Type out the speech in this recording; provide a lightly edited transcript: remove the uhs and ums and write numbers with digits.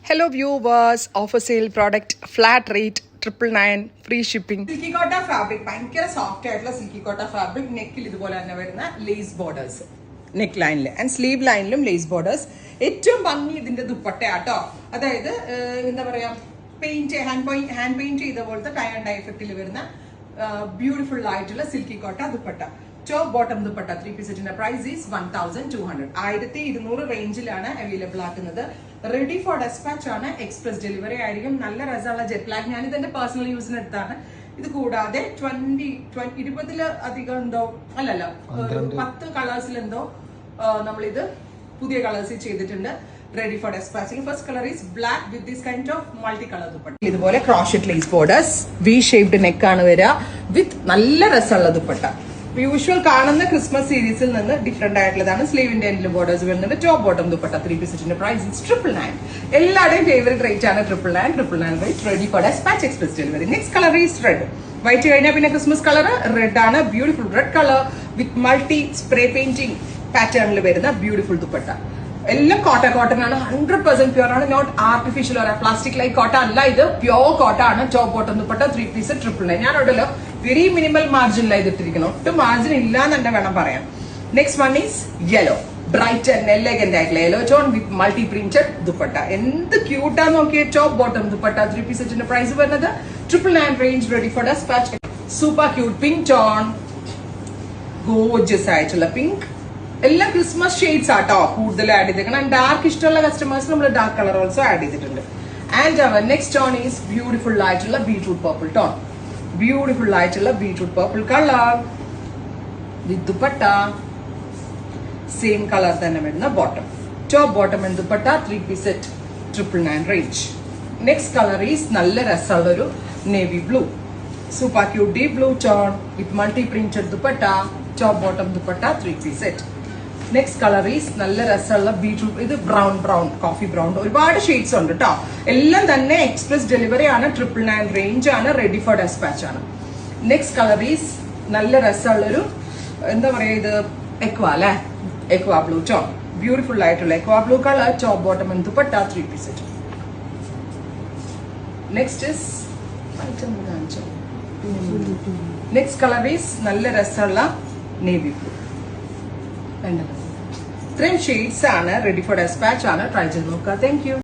Hello viewers, offer sale product, flat rate, 999, free shipping. Silky കോട്ട fabric ഭയങ്കര soft ആയിട്ടുള്ള silky കോട്ട fabric നെക്കിൽ ഇതുപോലെ തന്നെ വരുന്ന ലേസ് ബോർഡേഴ്സ് നെക്ക് ലൈനിൽ ആൻഡ് സ്ലീവ് ലൈനിലും ലേസ് ബോർഡേഴ്സ്. ഏറ്റവും ഭംഗി ഇതിന്റെ ദുപ്പട്ടയാട്ടോ. അതായത് എന്താ പറയാ, ഹാൻഡ് പെയിന്റ് ചെയ്ത പോലത്തെ ടൈ ആൻഡ് ഡൈ എഫക്റ്റിൽ വരുന്ന ബ്യൂട്ടിഫുൾ ആയിട്ടുള്ള silky Kota dupatta. Top bottom dupatta 3 piece സെറ്റിന്റെ പ്രൈസ് ഈസ് 1200. 1200 റേഞ്ചിലാണ് അവൈലബിൾ ആക്കുന്നത്. റെഡി ഫോർ ഡെസ്പാച്ച് ആണ്, എക്സ്പ്രസ് ഡെലിവറി ആയിരിക്കും. നല്ല രസമുള്ള ജെറ്റ് ബ്ലാക്ക്, ഞാൻ ഇതെന്റെ പേഴ്സണൽ യൂസിന് എടുത്താണ്. ഇത് കൂടാതെ 20 അധികം എന്തോ അല്ലല്ലോ 10 കളേഴ്സിലെന്തോ നമ്മളിത് പുതിയ കളേഴ്സ് ചെയ്തിട്ടുണ്ട്. Ready for dispatching. First colour is black with this kind of multi colour dupatta. ഇതുപോലെ crochet lace borders, V shaped neck ആണ് വരിക വിത്ത് നല്ല രസമുള്ള ദുപ്പട്ട. യൂഷ്വൽ കാണുന്ന ക്രിസ്മസ് സീരീസിൽ നിന്ന് ഡിഫറെന്റ് ആയിട്ടുള്ളതാണ്. സ്ലീവിന്റെ എൻഡിൽ ബോർഡേഴ്സ് വരുന്നുണ്ട്. ടോപ്പ് ബോട്ടം ദുപ്പട്ട 3 പീസ് സെറ്റിന്റെ പ്രൈസ് 999. എല്ലാവരുടെയും ഫേവറേറ്റ് റേറ്റ് ആണ് 999 rate. Ready for despatch, express delivery. Next colour is red. White കഴിഞ്ഞാൽ പിന്നെ ക്രിസ്മസ് കളർ റെഡ് ആണ്. Beautiful red colour with multi spray painting പാറ്റേണിൽ വരുന്ന ബ്യൂട്ടിഫുൾ ദുപ്പട്ട. എല്ലാം കോട്ടൺ ആണ്. 100% പ്യൂർ ആണ്. Not artificial or plastic like Kota അല്ല, ഇത് പ്യോർ കോട്ട ആണ്. Top bottom dupatta 3 piece 999. ഞാനുണ്ടല്ലോ വെരി മിനിമൽ മാർജിനിലാണ് ഇതിട്ടിരിക്കണം. ഒട്ടും മാർജിൻ ഇല്ല എന്ന് തന്നെ വേണം പറയാൻ. Next one is yellow. Bright and elegant ആയിട്ടുള്ള yellow tone with multi printed dupatta. എന്ത് ക്യൂട്ടാ നോക്കിയ. ടോപ്പ് ബോട്ടം ദുപ്പട്ട 3 പീസ് സെറ്റിന്റെ പ്രൈസ് വരുന്നത് 999 range. Ready for dispatch. Super cute pink tone, gorgeous ആയിട്ടുള്ള പിങ്ക്. എല്ലാം ക്രിസ്മസ് ഷെയ്ഡ്സ് ആട്ടോ കൂടുതൽ ആഡ് ചെയ്തേക്കണം. ഡാർക്ക് ഇഷ്ടമുള്ള കസ്റ്റമേഴ്സ് നമ്മൾ ഡാർക്ക് കളർ ഓൾസോ ആഡ് ചെയ്തിട്ടുണ്ട്. And our next tone is beautiful ആയിട്ടുള്ള ബീട്രൂട്ട് പർപ്പിൾ ടോൺ. ബ്യൂട്ടിഫുൾ ആയിട്ടുള്ള beetroot purple colour with dupatta. Same colour തന്നെ വരുന്ന bottom. Top bottom and dupatta 3 piece set 999 range. Next colour is നല്ല രസമുള്ള ഒരു navy blue. Super cute deep blue tone with multi printed dupatta. Top bottom dupatta 3 piece set. Next colour is നല്ല രസമുള്ള beetroot. ഇത് brown coffee brown. ഒരുപാട് shades ഉണ്ട് കേട്ടോ. എല്ലാം തന്നെ എക്സ്പ്രസ് ഡെലിവറി ആണ്. 999 റേഞ്ച് ആണ്. റെഡി ഫോർ ഡെസ്പാച്ച് ആണ്. നെക്സ്റ്റ് കളർ ഈസ് നല്ല രസമുള്ളൊരു എന്താ പറയാ, ഇത് എക്വാ അല്ലെ, എക്വാ ബ്ലൂ ടോൺ. ബ്യൂട്ടിഫുൾ ആയിട്ടുള്ള aqua blue colour. Top bottom and dupatta 3 piece set. Next colour is നല്ല രസമുള്ള നേവി ബ്ലൂ. ഇത്രയും ഷെയ്ഡ്സ് ആണ്. റെഡി ഫോർ ഡെസ്പാച്ച് ആണ്. ട്രൈ ചെയ്ത് നോക്കുക. Thank U.